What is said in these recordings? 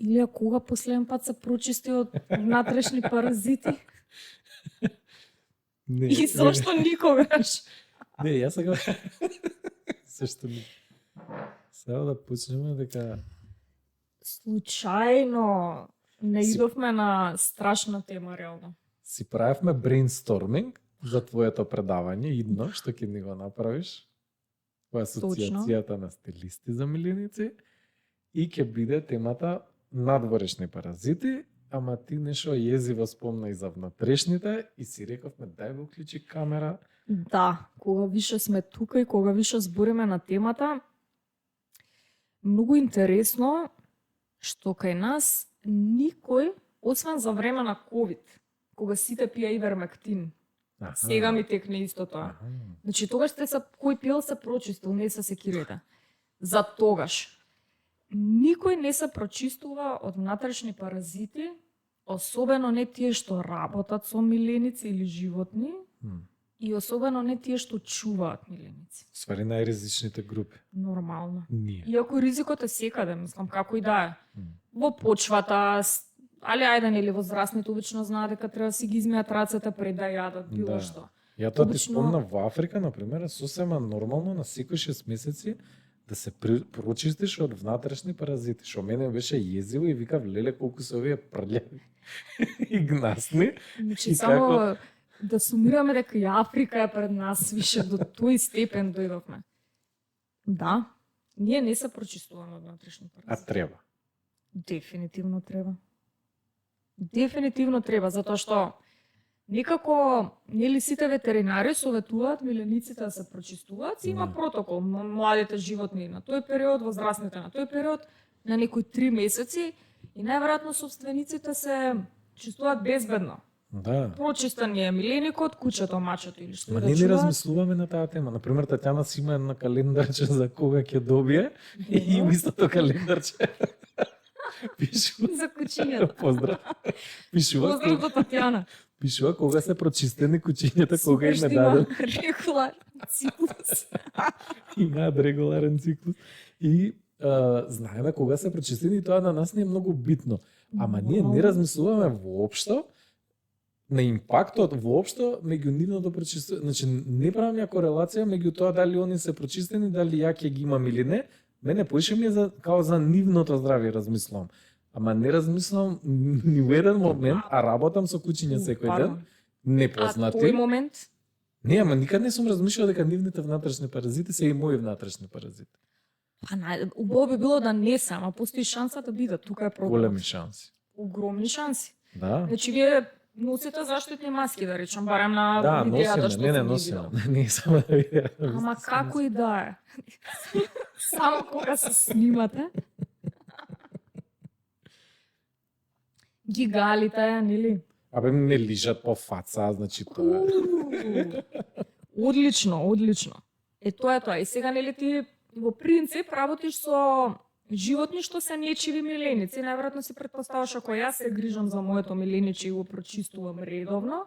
Илија, кога последен пат се прочисти од внатрешни паразити? Не, И зошто никогаш? Не, јас сега зашто не. Сега да почнеме дека Случајно не идовме на страшна тема реално. си правевме брейнсторминг за твоето предавање, идно што ќе ни го направиш. По асоциацијата на стилисти за миленици и ќе биде темата надворешни паразити, ама ти нешто језиво спомна и за внатрешните и си рековме дај го уклучи камера. Да, кога више сме тука и кога више збориме на темата, многу интересно што кај нас никој, освен за време на ковид, кога сите пија ивермектин, сега ми текне исто тоа. Значи тогаш се кој пил се прочистил, не се секирете. За тогаш никој не се прочистува од внатрешни паразити, особено не тие што работат со миленици или животни, и особено не тие што чуваат миленици. Ствари најризичните групи. Нормално. Ние. Иако ризикот е секаде, мислам, како и да е. Во почвата, али ајде нели возрастните обично знаат дека треба да си ги измијат рацете пред да јадат било што. Ја тоа ти Обично- спомна во Африка, например, е сосема нормално на секој 6 месеци да се прочистиш од внатрешни паразити, што мене беше језиво и викав леле колку се овие прљави и гнасни. Значи, И само да сумираме дека и Африка е пред нас, више до тој степен дојдовме. Да, ние не се прочистуваме од внатрешни А паразити. треба. Дефинитивно треба. Дефинитивно треба, затоа што некако, нели сите ветеринари советуваат милениците да се прочистуваат, си има протокол, младите животни на тој период, возрастните на тој период, на некои 3 месеци и најверојатно собствениците се чувствуваат безбедно. Да. Прочистен е миленикот, кучето, мачето или што Ма и да не ни чуваат. размислуваме на таа тема. Например, Татјана си има една календарче за кога ќе добие и Добро. истото календарче пишува. За кучињата. Поздрав. Пишува, Поздрав до Татјана. пишува кога се прочистени кучињата, кога им е Супер што има даден. регуларен циклус. Имаат регуларен циклус. И знаеме кога се прочистени и тоа на нас не е многу битно. Ама ние не размислуваме воопшто на импактот воопшто меѓу нивното прочистување. Значи не правам ја корелација меѓу тоа дали они се прочистени, дали ја ќе ги имам или не. Мене поише ми е за као за нивното здравје размислувам. Ама не размислувам ни во еден момент, а работам со кучиња секој ден, А непознати. тој момент? Не, ама никад не сум размишljал дека нивните внатрешни паразити се и мои внатрешни паразити. Па убаво би било да не се, ама постои шанса да бидат. Тука е проблем. Големи шанси. Огромни шанси. Да. Значи вие носите заштитни маски, да речам, барем на Да, видеата носиме, што не сум ги носиме. видела. Не само да видеа. Ама како и да е. Само кога се снимате. Гигалите, нели? Абе не лижат по фаца, значи тоа. Одлично, одлично. Тоа е тоа. И сега нели ти во принцип работиш со животни што се нечиви миленици. Најверојатно си претпоставаш ако јас се грижам за моето милениче и го прочистувам редовно,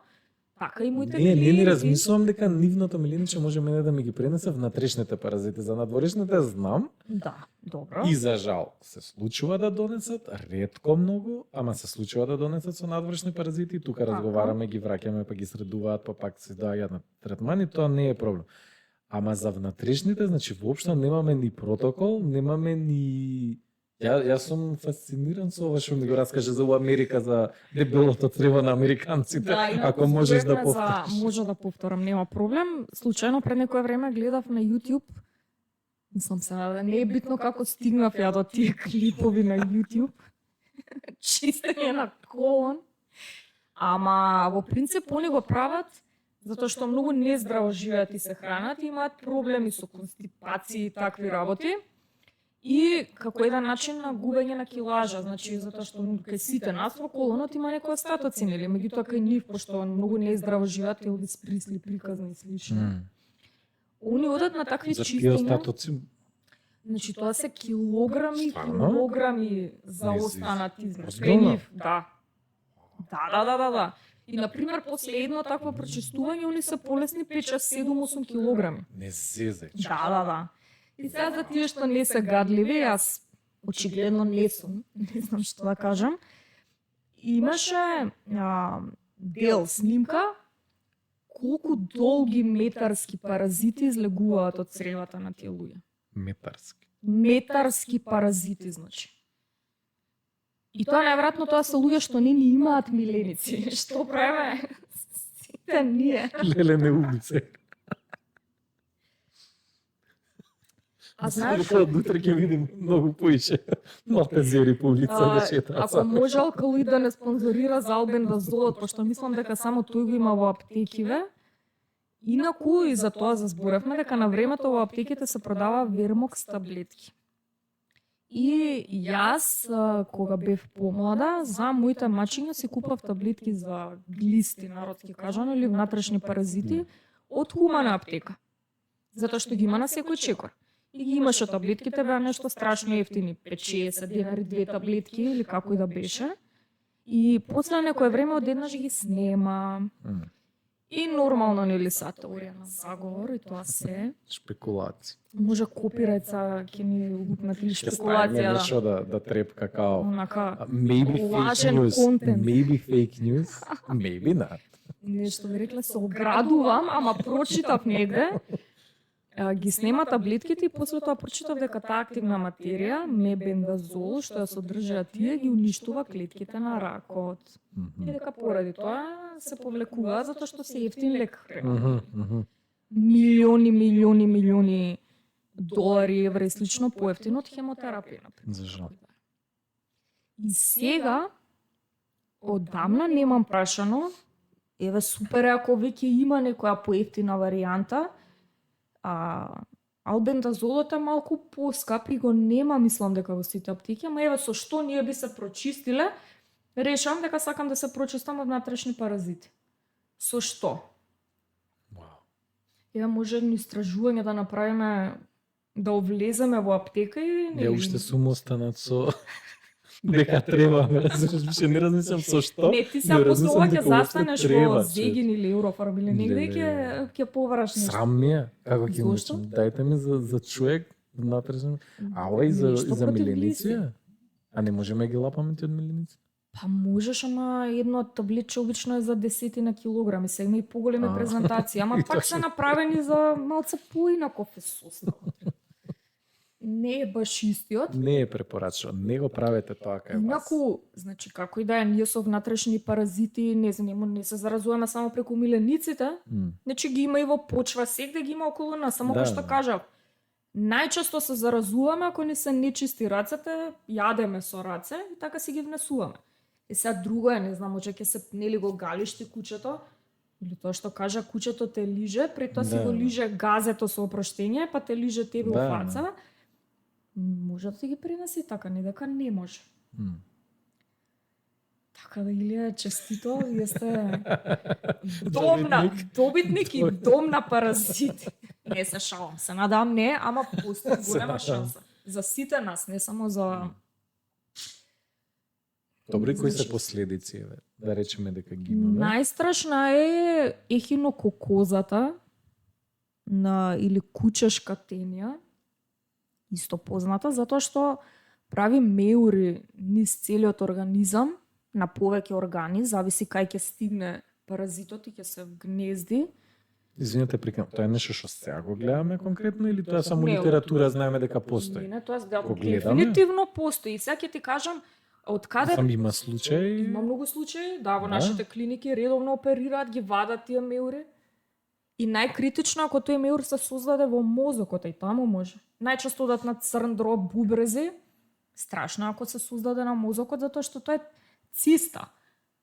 така и моите Не, не клиенти. размислувам дека нивното милениче може мене да ми ги пренесе внатрешните паразити. За надворешните знам Да, добро. и за жал се случува да донесат, ретко многу, ама се случува да донесат со надворешни паразити и тука Така. разговараме, ги враќаме, па ги средуваат, па пак се доаѓаат на третмани, тоа не е проблем. Ама за внатрешните, значи воопшто немаме ни протокол, немаме ни Јас сум фасциниран со ова што ми го раскаже за Америка, за дебелото црево на американците, Да, ако можеш да повториш. повториш. Може да повторам, нема проблем. Случајно пред некое време гледав на YouTube. Мислам се, не е битно како стигнав ја до тие клипови на YouTube. Чистење на колон. Ама во принцип они го прават затоа што многу нездраво живеат и се хранат и имаат проблеми со констипации и такви работи. И како еден начин на губење на килажа, значи затоа што кај сите нас во колонот има некои остатоци, нели? Меѓутоа кај нив, пошто многу нездраво живеат, Елвис Присли приказни и слично. Они одат на такви За тие чистења. остатоци, Значи тоа се килограми и Стварно? килограми за Не останати, значи кај Озбилно? нив, да. Да. И на пример после едно такво прочистување они се полесни 5, 6, 7, 8 килограми. не зезај. Да. И сега за тие што не се гадливи, јас очигледно не сум, не знам што да кажам. Имаше дел снимка колку долги метарски паразити излегуваат од цревата на тие луѓе. Метарски. Метарски паразити, значи. И тоа најверојатно тоа се луѓе што не ни имаат миленици. Што правиме? Сите ние. Леле не убице. А знаеш, Од утре ќе видим многу поише малтезери по улица да шетаат. ако можел кој да не спонзорира за албендазолот, пошто мислам дека само тој го има во аптекиве. Инаку и за тоа заборавме дека на времето во аптеките се продава вермокс таблетки. И јас, кога бев помлада, за моите мачиња си купав таблетки за глисти, народски кажано, или внатрешни паразити, од хумана аптека. Затоа што ги има на секој чекор. И ги имаше таблетките, беа нешто страшно ефтини, 5-60 денари 2 таблетки, или како и да беше. И после некое време одеднаш ги снема. И нормално нели са теорија на заговор и тоа се. Шпекулации. Може копирајца ќе ни лупнат или Ќе ставиме шпекулација. нешто да трепка као Онака, maybe fake лажен news, контент. maybe fake news, maybe not. Нешто ви рекле, се оградувам, ама прочитав негде. Ги снема таблетките и после тоа прочитав дека таа активна материја, мебендазол, што ја содржаа тие, ги уништува клетките на ракот. И дека поради тоа се повлекува затоа што се ефтин лек. Милиони долари, евра и слично поевтино од хемотерапија, например. За жал. И сега, одамна немам прашано, еве супер е ако веќе има некоја поевтина варијанта, албендазолот е малку поскап и го нема, мислам дека во сите аптеки, ама еве со што ние би се прочистиле, решам дека сакам да се прочистам од внатрешни паразити. Со што? Вау. Еве може едно истражување да направиме, да влеземе во аптека и... Ја уште сум останат со дека треба, више не размислам со што. Не, ти се не после размислам ова ќе дека уопште застанеш треба, во човече. Зегин или Eurofarm или негде и ќе повараш нешто. Срам ми е. Како ќе Зошто? мислам? Дајте ми за човек внатрешен. Ала и за Нешто за против миленици. глисти. А не можеме ги лапаме ти од миленици? Па можеш, ама едно таблетче обично е за 10 на килограми, се има и поголеми презентации, ама И пак се точно. направени за малце поинаков е состав. Не е баш истиот. Не е препорачено. Не го правете тоа кај вас. Инаку, значи како и да е, ние со внатрешни паразити, не се заразуваме само преку милениците, значи ги има и во почва, сегде ги има околу нас, само Да, кој што да. кажав. Најчесто се заразуваме ако не се нечисти рацете, јадеме со раце и така си ги внесуваме. И сега друго е, не знам, може ќе се нели го галиш ти кучето, или тоа што кажа кучето те лиже, пред тоа си Да, го да. лиже газето со опроштение, па те лиже тебе Да, во фаца. Може да ти ги пренеси така, не дека не може. Така да, Илија, честито, вие сте добитник и дом на паразити. Не се шалам, се надам не, ама постои Се голема надам. шанса. За сите нас, не само за... Добри, кои се Значи, последици, еве? Да речеме дека ги имаме. Најстрашна е ехинококозата или кучешка тенија, исто позната, затоа што прави меури низ целиот организам, на повеќе органи, зависи кај ќе стигне паразитот и ќе се вгнезди. Извинете, прикам, тоа е нешто што сега го гледаме конкретно или тоа е само Не, литература, знаеме дека постои? Не, тоа Го гледаме? дефинитивно постои. И сега ќе ти кажам, од каде Сам има случаи. има многу случаи, да, во Да. нашите клиники редовно оперираат, ги вадат тие меури. И најкритично ако тој меур се создаде во мозокот, и таму може. Најчесто одат на црн дроб, бубрези. Страшно е ако се создаде на мозокот, затоа што тоа е циста.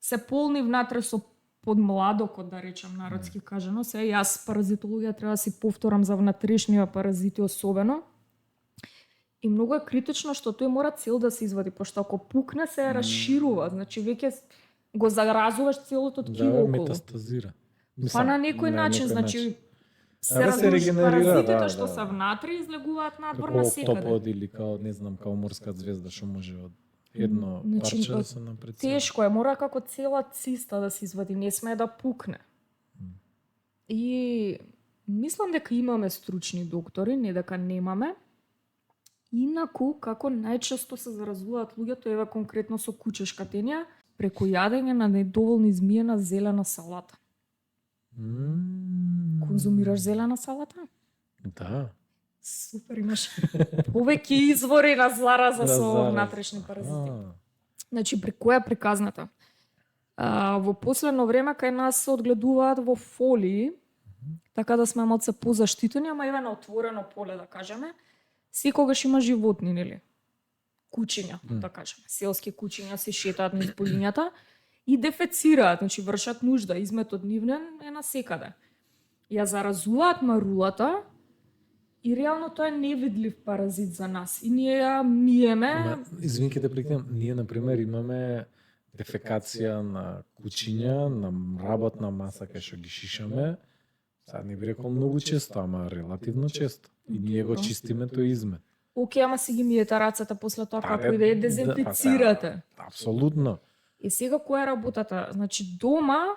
Се полни внатре со подмладокот, да речем народски кажано. Се јас паразитологија треба да си повторам за внатрешнија паразити особено. И многу е критично што тој мора цел да се извади, пошто ако пукне се расширува, значи веќе го заразуваш целото ткиво Да, околу. метастазира. Па на некој начин, значи се Абе, се регенерира, паразитите да, што да. се внатре излегуваат надвор Како на секаде. октопод или као, не знам, као морска звезда што може од едно Значи, парче да се напред. Тешко е, мора како цела циста да се извади, не смее да пукне. И мислам дека имаме стручни доктори, не дека немаме. Инаку, како најчесто се заразуваат луѓето, еве конкретно со кучешка тенија, преку јадење на недоволно измиена зелена салата. Конзумираш зелена салата? Да. Супер, имаш повеќе извори на зараза со зараза. внатрешни паразити. Значи, која е приказната? Во последно време кај нас се одгледуваат во фолии, така да сме малце позаштитени, ама еве на отворено поле, да кажеме, секогаш има животни, нели? Кучиња, да кажеме. Селски кучиња се шетаат низ полињата и дефецираат, значи вршат нужда, изметот нивнен е насекаде. Ја заразуваат марулата и реално тоа е невидлив паразит за нас. И ние ја миеме. Извинки да прекинам, ние на пример имаме дефекација на кучиња, на работна маса кај што ги шишаме. Сад не би рекол многу често, ама релативно често. И ние го чистиме тој измет. Океј, ама си ги миете рацете после тоа, како и да ја дезинфицирате. Апсолутно. И сега која е работата? Значи дома,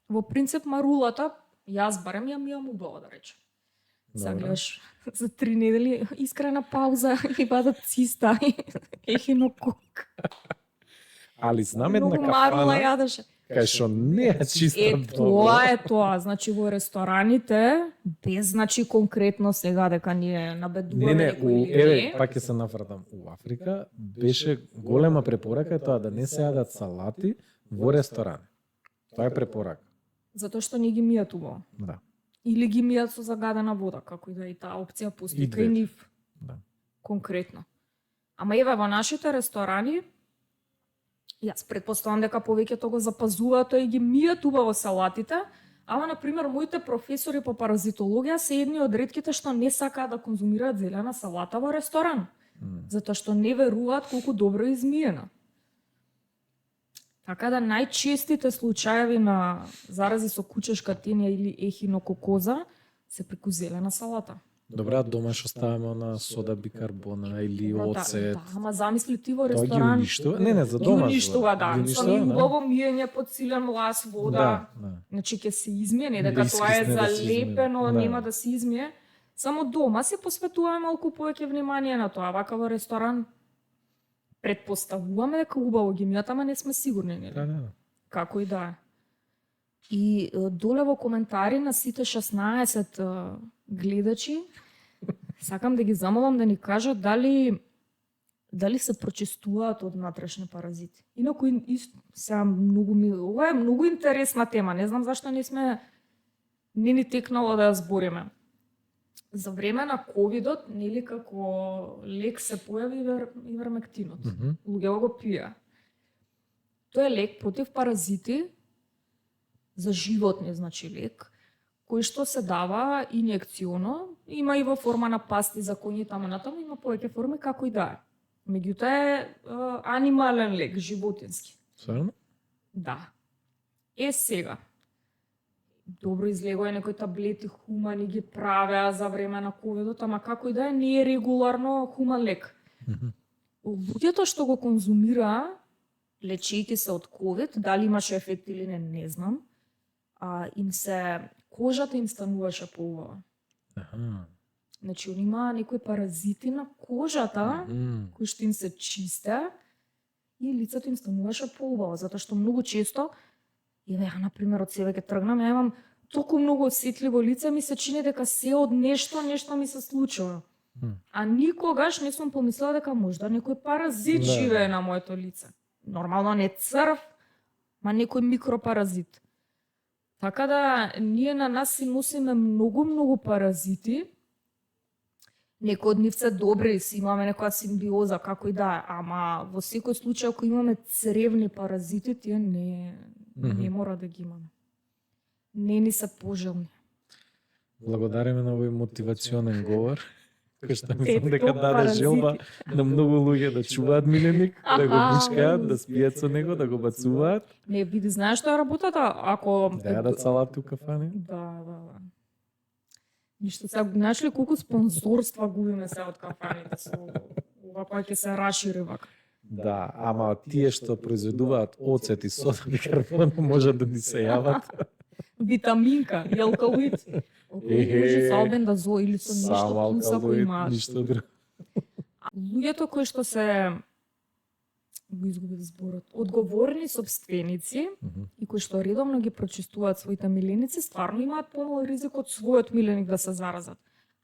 во принцип марулата, јас барем ја мијам убаво, да речем. Сега гледаш за 3 недели искрена пауза и бадат циста и ехинокок. Али знам една Многу марула кафана јадеше. кај што не е чиста Тоа е тоа, значи во рестораните, без значи конкретно сега дека ние набедуваме Не, некој или еве, не. пак ќе се нафрдам. У Африка беше голема препорака тоа да не се јадат салати во ресторан. Тоа е препорака. Затоа што не ги мијат убаво. Да. Или ги мијат со загадена вода, како и да и таа опција постои И кај двете. нив. Да. Конкретно. Ама еве во нашите ресторани, јас претпоставам дека повеќето го запазуваат тоа и ги мијат убаво салатите, ама на пример моите професори по паразитологија се едни од ретките што не сакаат да конзумираат зелена салата во ресторан, затоа што не веруваат колку добро е измиена. Така да најчестите случаеви на зарази со кучешка тенја или ехинококоза се преку зелена салата. Добра, дома што ставаме на сода бикарбона или оцет. Да, ама замисли ти во Тоа ги ресторан. уништува? Не, за Ги дома. уништува, да. Ги Со уништува, да. убаво миење под силен лас, вода. Да. Значи ќе се измени, дека Или тоа е искисне да се залепено, измени. Да. нема да се измие. Само дома се посветуваме малку повеќе внимание на тоа. Вака во ресторан претпоставуваме дека убаво ги мијат, ама не сме сигурни, нели? Да. Како и да е. И доле во коментари на сите 16 гледачи, сакам да ги замолам да ни кажат дали се прочистуваат од внатрешни паразити. Инаку сега ова е многу интересна тема, не знам зашто не ни текнало да ја збориме. За време на ковидот, нели како лек се појави ивермектинот. Луѓето го пија. Тоа е лек против паразити за животни, значи лек, кој што се дава инјекционо, има и во форма на пасти за коњи таму натаму, има повеќе форми како и да е. Меѓутоа е анимален лек, животински. Сварно? Да. Сега. Добро излегува некои таблети хумани ги правеа за време на ковидот, ама како и да е, не е регуларно хуман лек. Луѓето што го конзумираа, лечејќи се од ковид, дали имаше ефект или не знам, кожата им стануваше поубава. Значи, он има некои паразити на кожата, кои што им се чисте, и лицето им стануваше поубаво, затоа што многу често, ја например од себе ќе тргнам, ја имам толку многу осетливо лице, ми се чини дека се од нешто ми се случува. А никогаш не сум помислила дека можда некој паразит живее на моето лице. Нормално не црв, ма некој микропаразит. Така да, ние на нас си носиме многу паразити. Некои од нив се добри, си имаме некоја симбиоза, како и да е, ама во секој случај, ако имаме цревни паразити, тие не мора да ги имаме. Не ни се пожелни. Благодариме на овој мотивационен говор, кој што мислам дека Ето, даде паразити. желба на многу луѓе да чуваат миленик, да го бучкаат, да спијат со него, да го бацуваат, Не, види, знаеш што е работата? Ако... да јадат салати у кафани. Да. Ништо сега, знаеш ли колку спонзорства губиме се од кафаните со ова кој ќе се рашири вака? Да, ама тие што произведуваат оцет и сода бикарбон може да ни се јават. Витаминка и алкалоид. Може салбендазол или со нешто Само плюс ако алкалоид, имаш. ништо друго. луѓето кои што се го изгубив зборот, одговорни собственици и кои што редовно ги прочистуваат своите миленици, стварно имаат помал ризик од својот миленик да се заразат.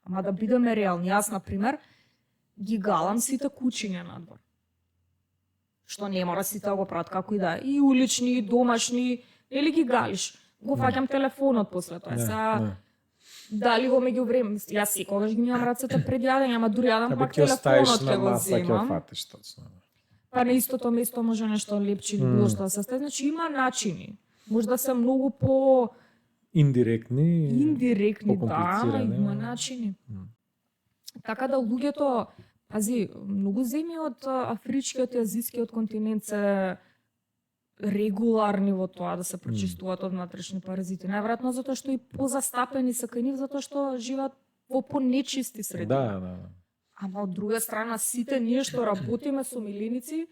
Ама да бидеме реални, јас на пример ги галам сите кучиња надвор. Што не мора сите да го прават како и да е. И улични, и домашни, или ги галиш. Го фаќам телефонот после тоа. Сега дали во меѓувреме, јас секогаш ги имам рацете пред јадење, ама дури јадам пак телефонот ќе го земам. Фатиш точно. Па на истото место може нешто лепче или било што да се стане. Значи има начини. Може да се многу по индиректни, да, има начини. Така да луѓето, пази, многу земји од афричкиот и азискиот континент се регуларни во тоа да се прочистуваат од внатрешни паразити. Најверојатно затоа што и позастапени се кај нив, затоа што живеат во понечисти средини. Да. Ама од друга страна, сите ние што работиме со миленици,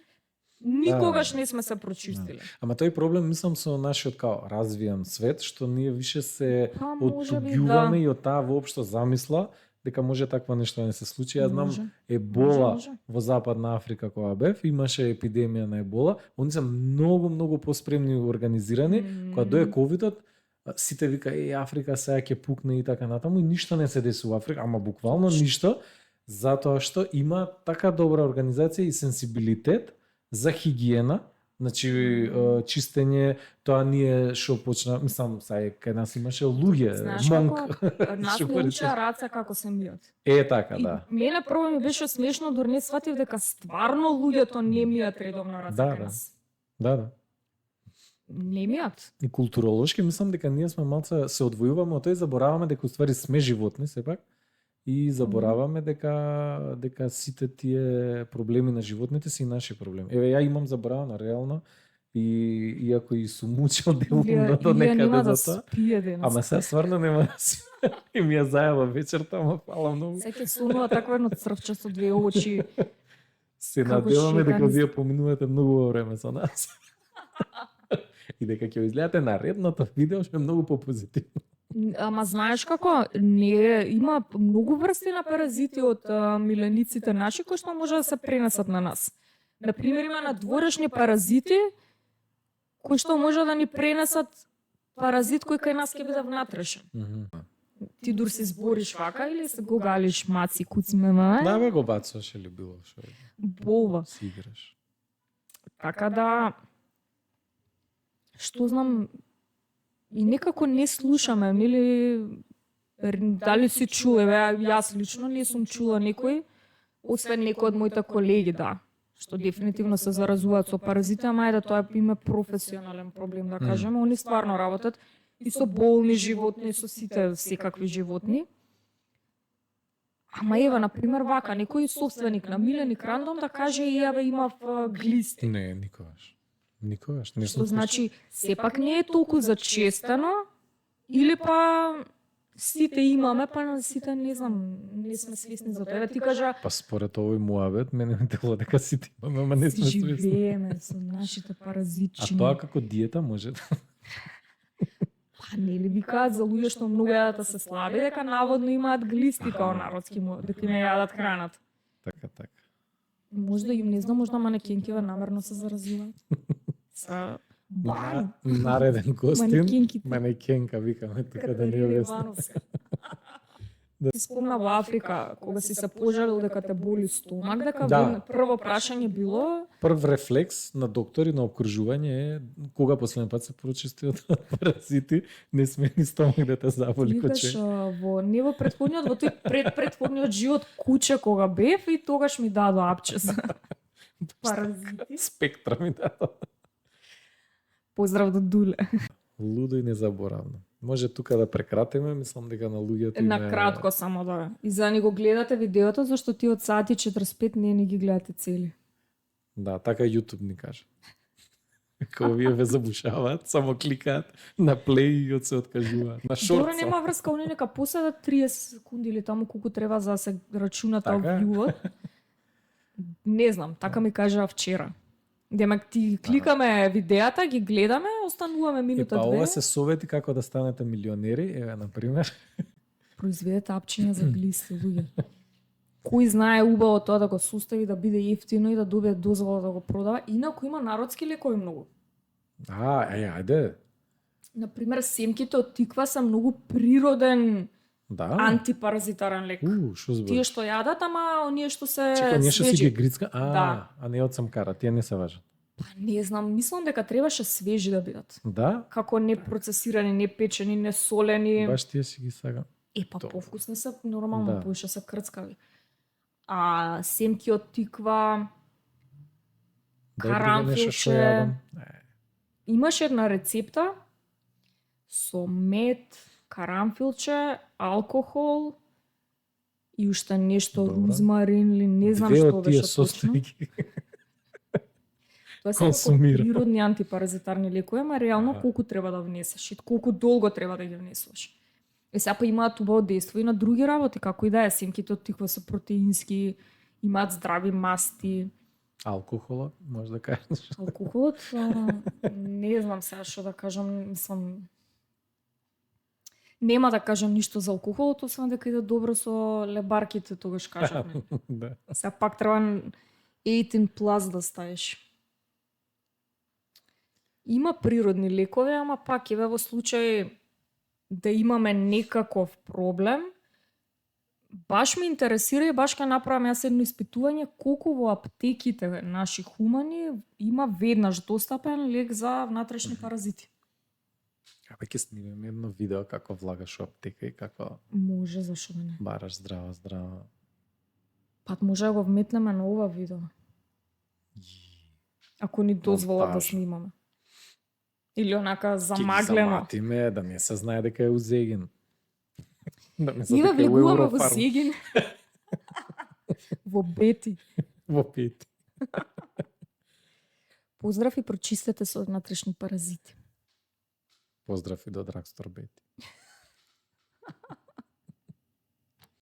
никогаш не сме се прочистиле. Ама тој проблем мислам со нашиот као развиен свет, што ние више се можеби, оттуѓуваме и од таа воопшто замисла дека може такво нешто да не се случи. Јас знам ебола во Западна Африка кога бев, имаше епидемија на ебола, они се многу поспремни и организирани, кога дое ковидот, сите вика Африка сега ќе пукне и така натаму и ништо не се деси во Африка, ама буквално ништо, затоа што има така добра организација и сенсибилитет за хигиена, значи чистење, тоа ние што почна, мислам, кај нас имаше луѓе, монк. Нас не уча раца како се мијат. Така, да. И мене прво ми беше смешно, дори не сватив дека стварно луѓето не мијат редовно раца кај нас. Да. Не мијат. И културолошки мислам дека ние сме малце се одвојуваме од тој, забораваме дека уствари сме животни сепак. И забораваме дека сите тие проблеми на животните се и наши проблеми. Еве ја имам заборавано реално и иако и сум учел делумно до некаде за тоа. Ама сега стварно нема да си. И ми ја зајава вечерта, ама фала многу. Секој сонува такво едно црвче со две очи. Се надеваме дека вие поминувате многу во време со нас. И дека ќе изгледате наредното видео што е многу попозитивно. Ама знаеш како, не има многу врсти на паразити од милениците наши кои што може да се пренесат на нас. Например, има надворешни паразити кои што може да ни пренесат паразит кој кај нас ќе биде внатрешен. Ти дур се збориш вака или се го галиш маци, куци, мема? Да, бе го бацаш или било што. Болва. Си играш. Така да, што знам, и некако не слушаме, нели, дали си чул, јас лично не сум чула некој, освен некој од моите колеги, да, што дефинитивно се заразуваат со паразити, ама е да тоа има професионален проблем, да кажеме, они стварно работат и со болни животни, со сите секакви животни. Ама ева, например, вака, некој собственик на миленик рандом да каже, еве имав глисти. Не, никогаш. Не што значи, сепак не е толку зачестено, или па сите имаме, па сите не знам, не сме свесни за тоа. Ти кажа... Па според овој муабет, мене ми дело дека сите имаме, ама не сме свесни. Живееме со нашите паразитчини. А тоа како диета може да... Па нели викаат за луѓе што многу јадат да се слаби, дека наводно имаат глисти као народски му, дека не јадат храната. Така. Можда им не знам, можда манекенкиве намерно се заразуваат. Нареден гостин, манекенка, викаме тука да не објасни. Ти спомна во Африка, кога си се пожалил дека те боли стомак, дека прво прашање било... Прв рефлекс на доктори на обкружување е кога последен пат се прочисти од паразити, не сме ни стомак да те заболи коче. Не во претходниот, во тој предпредходниот живот куче кога бев и тогаш ми дадо апче за паразити. Спектра ми дадо. Поздрав до Дуле. Лудо и незаборавно. Може тука да прекратиме, мислам дека на луѓето на кратко само да. И за да ни го гледате видеото, зашто ти од сати 45 не ни ги гледате цели. Да, така YouTube ни кажа. Кога вие ве забушаваат, само кликаат на плей и се откажуваат. На шорт. Добро, нема врска, они нека поседат 30 секунди или таму колку треба за да се рачуна тоа вјуот. Не знам, така ми кажа вчера. Демек ти кликаме видеата, ги гледаме, остануваме минута две. Па ова се совети како да станете милионери, еве на пример. Произведете апчиња за глисти, луѓе. кој знае убаво тоа да го состави, да биде ефтино и да добие дозвола да го продава. Инаку има народски лекови многу. Ајде. Например, семките од тиква се многу природен Да. антипаразитарен лек. Што збориш? Тие што јадат, ама оние што се Чекај, ние што си свежи. ги грицка, Да. а не од самкара, тие не се важат. Па не знам, мислам дека требаше свежи да бидат. Да? Како не процесирани, не печени, не солени. Баш тие си ги сагам. Па Тоа. повкусни се, нормално, Да. повише се крцкави. А семки од тиква, карамфилче. Имаше една рецепта со мед, карамфилче, алкохол и уште нешто Добро. розмарин или не знам Две што од тие беше точно. состојки. Тоа се како консумира. природни антипаразитарни лекови, ама реално Аха. колку треба да внесеш и колку долго треба да ги внесуваш. Сега па имаат убаво дејство и на други работи, како и да е, семките од тиква се протеински, имаат здрави масти. Алкохола, може да кажеш. Алкохолот, не знам сега што да кажам, мислам, нема да кажам ништо за алкохолот, освен дека иде добро со лебарките, тогаш кажавме. Да. Сега пак треба 18+ да ставиш. Има природни лекови, ама пак еве во случај да имаме некаков проблем, баш ме интересира и баш ќе направам јас едно испитување колку во аптеките наши хумани има веднаш достапен лек за внатрешни паразити. Абе ќе снимеме едно видео како влагаш во аптека и како Може, зашо да не. бараш здрава. Пат може да го вметнеме на ова видео, ако ни дозволат да Монтаж. снимаме. Или онака Ќе ги замаглено. заматиме, да не се знае дека е узегин. Да не се Ние да дека е у влегуваме во Еврофарм. Сегин. Во Бети. Во пет. Поздрав и прочистете се од внатрешни паразити. Поздрав и до Драгстор Бети.